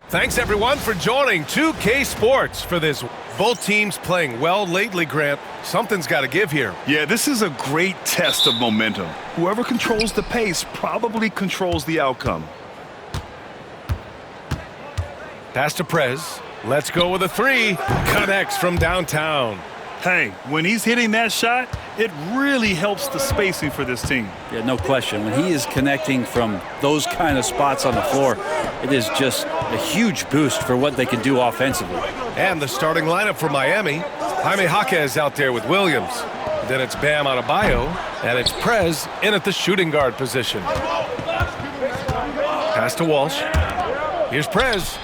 Thanks, everyone, for joining 2K Sports for this. Both teams playing well lately, Grant. Something's got to give here. Yeah, this is a great test of momentum. Whoever controls the pace probably controls the outcome. Pass to Prez. Let's go with a three. Connects from downtown. Hey, when he's hitting that shot, it really helps the spacing for this team. Yeah, no question. When he is connecting from those kind of spots on the floor, it is just a huge boost for what they can do offensively. And the starting lineup for Miami. Jaime Jaquez out there with Williams. Then it's Bam Adebayo, and it's Prez in at the shooting guard position. Pass to Walsh. Here's Prez.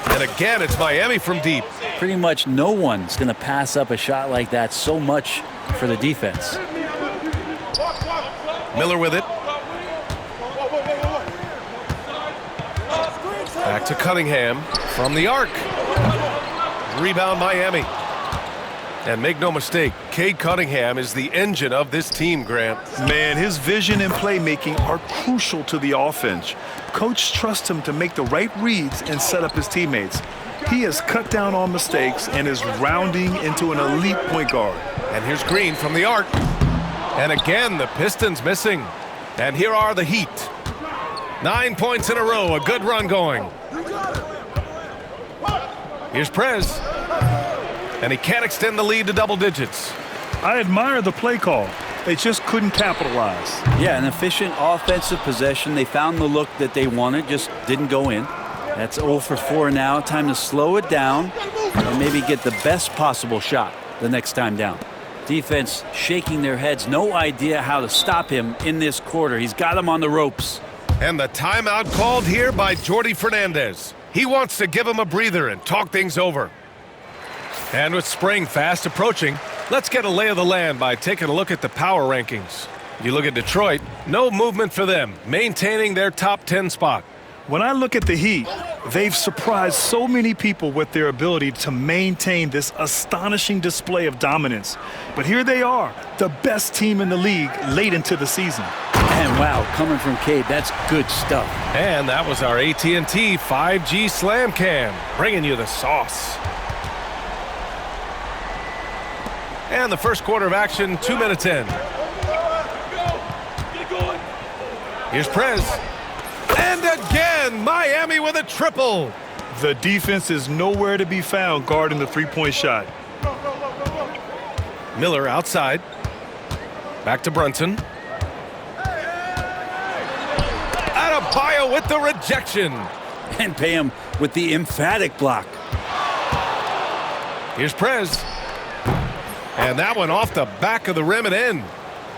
And again, it's Miami from deep. Pretty much no one's going to pass up a shot like that so much for the defense. Miller with it. Back to Cunningham from the arc. Rebound Miami. And make no mistake, Cade Cunningham is the engine of this team, Grant. Man, his vision and playmaking are crucial to the offense. Coach trusts him to make the right reads and set up his teammates. He has cut down on mistakes and is rounding into an elite point guard. And here's Green from the arc. And again, the Pistons missing. And here are the Heat. 9 points in a row, a good run going. Here's Prez. And he can't extend the lead to double digits. I admire the play call. They just couldn't capitalize. Yeah, an efficient offensive possession. They found the look that they wanted, just didn't go in. That's 0 for 4 now. Time to slow it down and maybe get the best possible shot the next time down. Defense shaking their heads. No idea how to stop him in this quarter. He's got him on the ropes. And the timeout called here by Jordi Fernandez. He wants to give him a breather and talk things over. And with spring fast approaching, let's get a lay of the land by taking a look at the power rankings. You look at Detroit, no movement for them, maintaining their top 10 spot. When I look at the Heat, they've surprised so many people with their ability to maintain this astonishing display of dominance. But here they are, the best team in the league late into the season. And wow, coming from Cade, that's good stuff. And that was our AT&T 5G Slam Cam, bringing you the sauce. And the first quarter of action, 2 minutes in. Here's Prez. And again, Miami with a triple. The defense is nowhere to be found guarding the three-point shot. Miller outside. Back to Brunson. Adebayo with the rejection. And pay him with the emphatic block. Here's Prez. And that one off the back of the rim and in.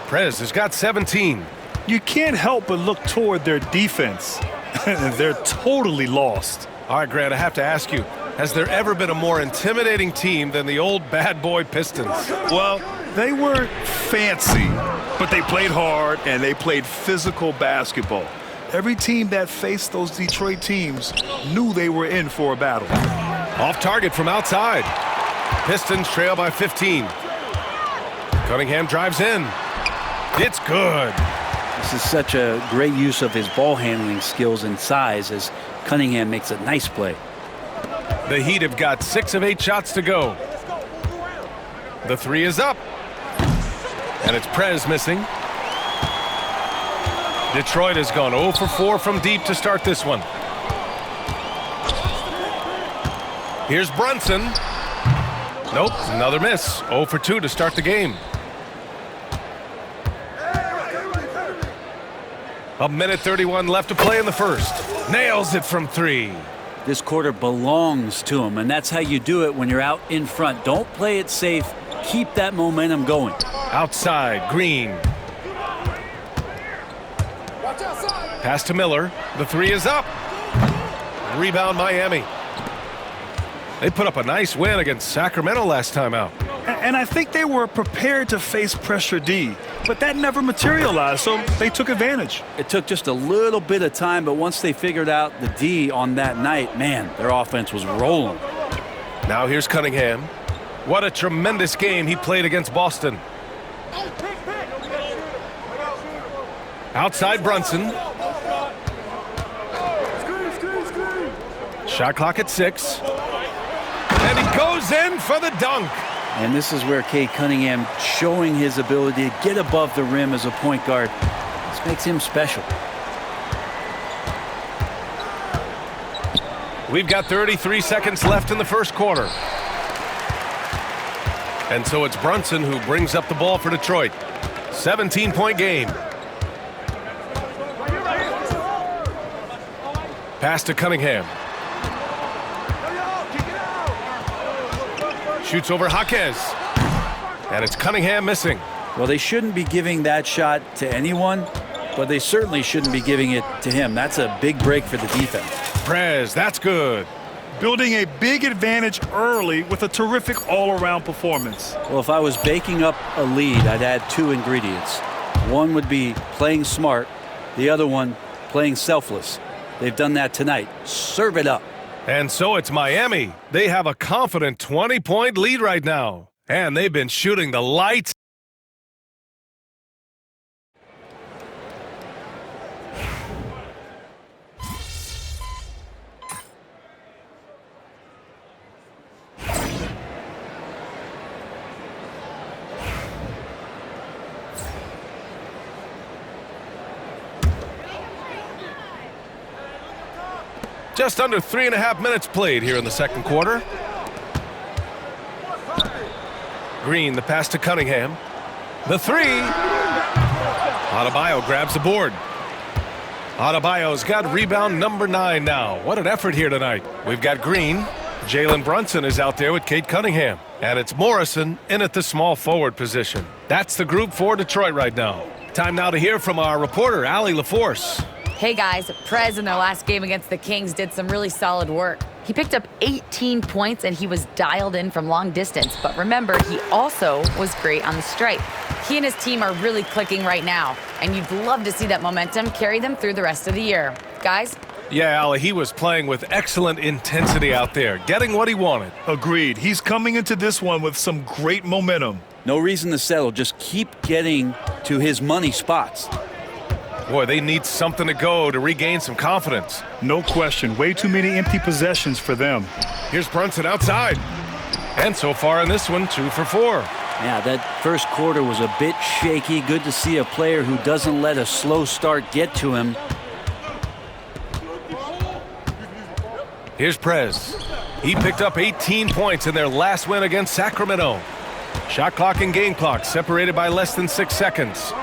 Prez has got 17. You can't help but look toward their defense. They're totally lost. All right, Grant, I have to ask you, has there ever been a more intimidating team than the old bad boy Pistons? Well, they weren't fancy, but they played hard and they played physical basketball. Every team that faced those Detroit teams knew they were in for a battle. Off target from outside. Pistons trail by 15. Cunningham drives in. It's good. This is such a great use of his ball handling skills and size as Cunningham makes a nice play. The Heat have got 6 of 8 shots to go. The three is up. And it's Prez missing. Detroit has gone 0 for 4 from deep to start this one. Here's Brunson. Nope, another miss. 0 for 2 to start the game. A minute 31 left to play in the first. Nails it from 3. This quarter belongs to him, and that's how you do it when you're out in front. Don't play it safe. Keep that momentum going. Outside, Green. Pass to Miller. The three is up. Rebound, Miami. They put up a nice win against Sacramento last time out. And I think they were prepared to face pressure D, but that never materialized, so they took advantage. It took just a little bit of time, but once they figured out the D on that night, man, their offense was rolling. Now here's Cunningham. What a tremendous game he played against Boston. Outside Brunson. Shot clock at 6. And he goes in for the dunk. And this is where Cade Cunningham showing his ability to get above the rim as a point guard. This makes him special. We've got 33 seconds left in the first quarter. And so it's Brunson who brings up the ball for Detroit. 17-point game. Pass to Cunningham. Shoots over Jaquez. And it's Cunningham missing. Well, they shouldn't be giving that shot to anyone, but they certainly shouldn't be giving it to him. That's a big break for the defense. Prez, that's good. Building a big advantage early with a terrific all-around performance. Well, if I was baking up a lead, I'd add 2 ingredients. One would be playing smart. The other one, playing selfless. They've done that tonight. Serve it up. And so it's Miami. They have a confident 20-point lead right now. And they've been shooting the lights. Just under 3.5 minutes played here in the second quarter. Green, the pass to Cunningham. The 3. Adebayo grabs the board. Adebayo's got rebound number 9 now. What an effort here tonight. We've got Green. Jalen Brunson is out there with Cade Cunningham. And it's Morrison in at the small forward position. That's the group for Detroit right now. Time now to hear from our reporter, Allie LaForce. Hey guys, Prez in their last game against the Kings did some really solid work. He picked up 18 points and he was dialed in from long distance. But remember, he also was great on the stripe. He and his team are really clicking right now. And you'd love to see that momentum carry them through the rest of the year. Guys? Yeah, Allie, he was playing with excellent intensity out there, getting what he wanted. Agreed. He's coming into this one with some great momentum. No reason to settle. Just keep getting to his money spots. Boy, they need something to go to regain some confidence. No question. Way too many empty possessions for them. Here's Brunson outside. And so far in this one, 2 for 4. Yeah, that first quarter was a bit shaky. Good to see a player who doesn't let a slow start get to him. Here's Prez. He picked up 18 points in their last win against Sacramento. Shot clock and game clock separated by less than 6 seconds.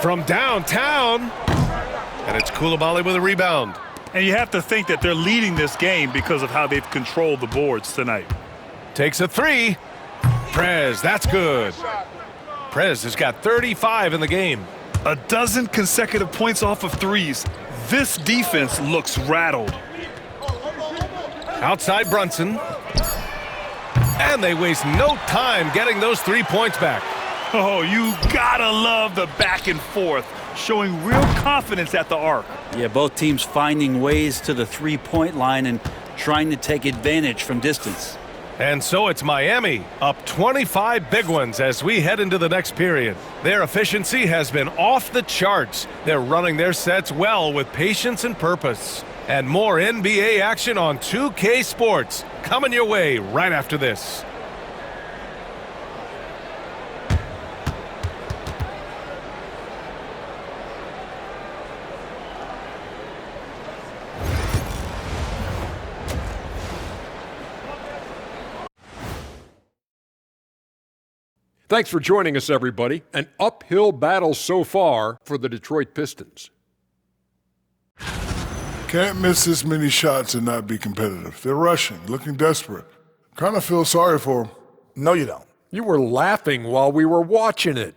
From downtown, and it's Coulibaly with a rebound. And you have to think that they're leading this game because of how they've controlled the boards tonight. Takes a 3. Prez, that's good. Prez has got 35 in the game. A dozen consecutive points off of threes. This defense looks rattled. Outside Brunson. And they waste no time getting those 3 points back. Oh, you gotta love the back and forth, showing real confidence at the arc. Yeah, both teams finding ways to the three-point line and trying to take advantage from distance. And so it's Miami, up 25 big ones as we head into the next period. Their efficiency has been off the charts. They're running their sets well with patience and purpose. And more NBA action on 2K Sports coming your way right after this. Thanks for joining us, everybody. An uphill battle so far for the Detroit Pistons. Can't miss this many shots and not be competitive. They're rushing, looking desperate. Kind of feel sorry for them. No, you don't. You were laughing while we were watching it.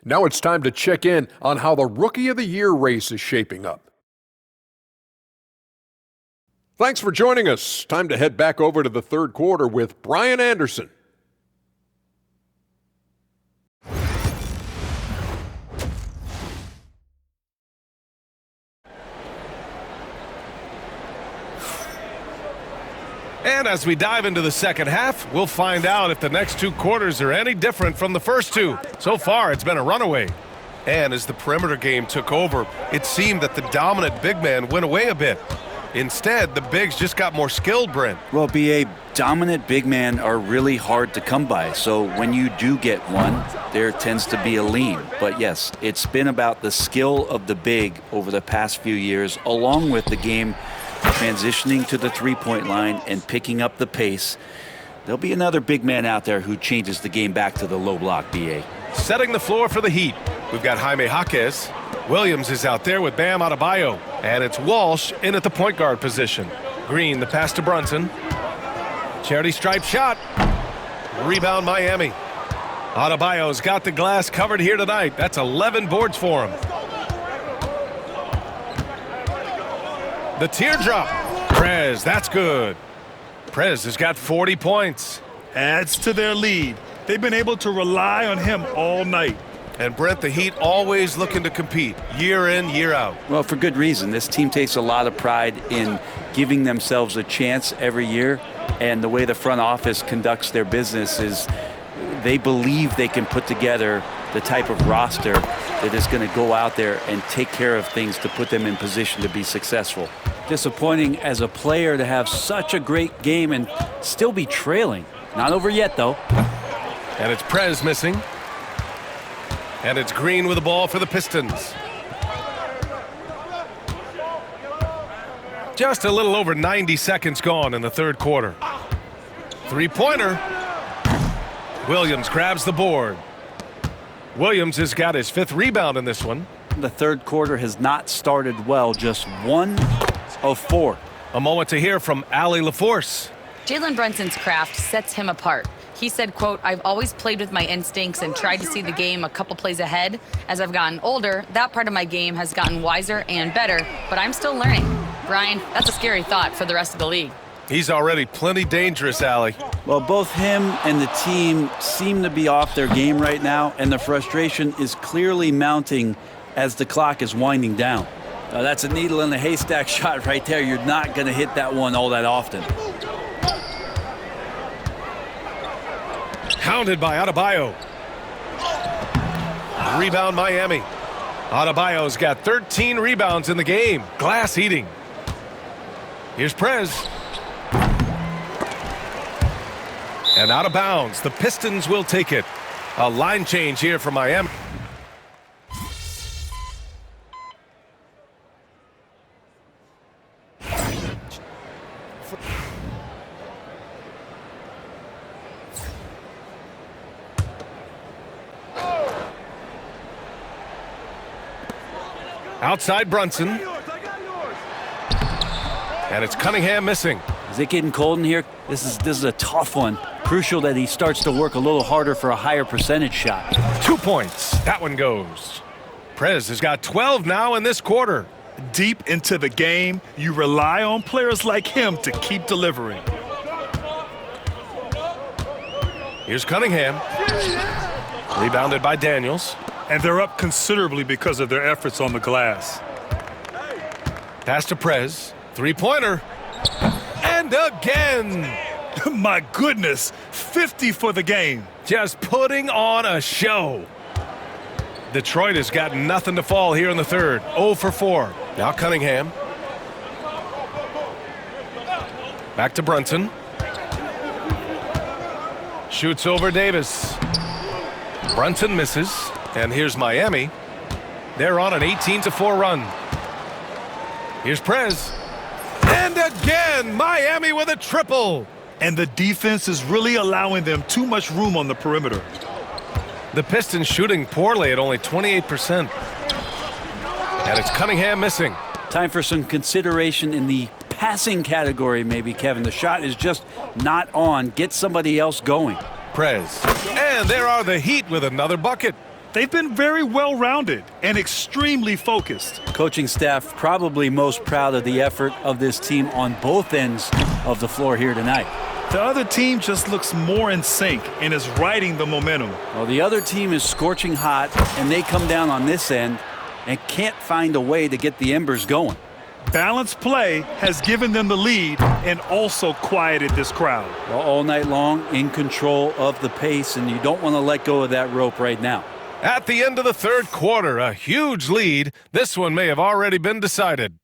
Now it's time to check in on how the Rookie of the Year race is shaping up. Thanks for joining us. Time to head back over to the third quarter with Brian Anderson. And as we dive into the second half, we'll find out if the next 2 quarters are any different from the first 2. So far, it's been a runaway. And as the perimeter game took over, it seemed that the dominant big man went away a bit. Instead, the bigs just got more skilled, Brent. Well, BA, dominant big men are really hard to come by. So when you do get one, there tends to be a lean. But yes, it's been about the skill of the big over the past few years, along with the game transitioning to the three-point line and picking up the pace. There'll be another big man out there who changes the game back to the low block, BA. Setting the floor for the Heat, we've got Jaime Jaquez. Williams is out there with Bam Adebayo. And it's Walsh in at the point guard position. Green, the pass to Brunson. Charity stripe shot. Rebound Miami. Adebayo's got the glass covered here tonight. That's 11 boards for him. The teardrop. Prez, that's good. Prez has got 40 points. Adds to their lead. They've been able to rely on him all night. And Brent, the Heat always looking to compete year in, year out. Well, for good reason. This team takes a lot of pride in giving themselves a chance every year. And the way the front office conducts their business is they believe they can put together the type of roster that is going to go out there and take care of things to put them in position to be successful. Disappointing as a player to have such a great game and still be trailing. Not over yet, though. And it's Prez missing. And it's Green with the ball for the Pistons. Just a little over 90 seconds gone in the third quarter. Three-pointer. Williams grabs the board. Williams has got his 5th rebound in this one. The third quarter has not started well, just 1 of 4. A moment to hear from Allie LaForce. Jalen Brunson's craft sets him apart. He said, quote, "I've always played with my instincts and tried to see the game a couple plays ahead. As I've gotten older, that part of my game has gotten wiser and better, but I'm still learning." Brian, that's a scary thought for the rest of the league. He's already plenty dangerous, Allie. Well, both him and the team seem to be off their game right now, and the frustration is clearly mounting as the clock is winding down. That's a needle in the haystack shot right there. You're not going to hit that one all that often. Hounded by Adebayo. Rebound Miami. Adebayo's got 13 rebounds in the game. Glass eating. Here's Prez. And out of bounds. The Pistons will take it. A line change here for Miami. Outside Brunson. And it's Cunningham missing. Is it getting cold in here? This is a tough one. Crucial that he starts to work a little harder for a higher percentage shot. 2 points. That one goes. Prez has got 12 now in this quarter. Deep into the game, you rely on players like him to keep delivering. Here's Cunningham. Rebounded by Daniels. And they're up considerably because of their efforts on the glass. Pass to Prez. Three-pointer. And again. My goodness, 50 for the game. Just putting on a show. Detroit has got nothing to fall here in the third. 0 for 4. Now Cunningham. Back to Brunson. Shoots over Davis. Brunson misses. And here's Miami. They're on an 18-4 run. Here's Prez. And again, Miami with a triple. And the defense is really allowing them too much room on the perimeter. The Pistons shooting poorly at only 28%. And it's Cunningham missing. Time for some consideration in the passing category, maybe, Kevin. The shot is just not on. Get somebody else going. Prez. And there are the Heat with another bucket. They've been very well-rounded and extremely focused. Coaching staff probably most proud of the effort of this team on both ends of the floor here tonight. The other team just looks more in sync and is riding the momentum. Well, the other team is scorching hot, and they come down on this end and can't find a way to get the embers going. Balanced play has given them the lead and also quieted this crowd. Well, all night long, in control of the pace, and you don't want to let go of that rope right now. At the end of the third quarter, a huge lead. This one may have already been decided.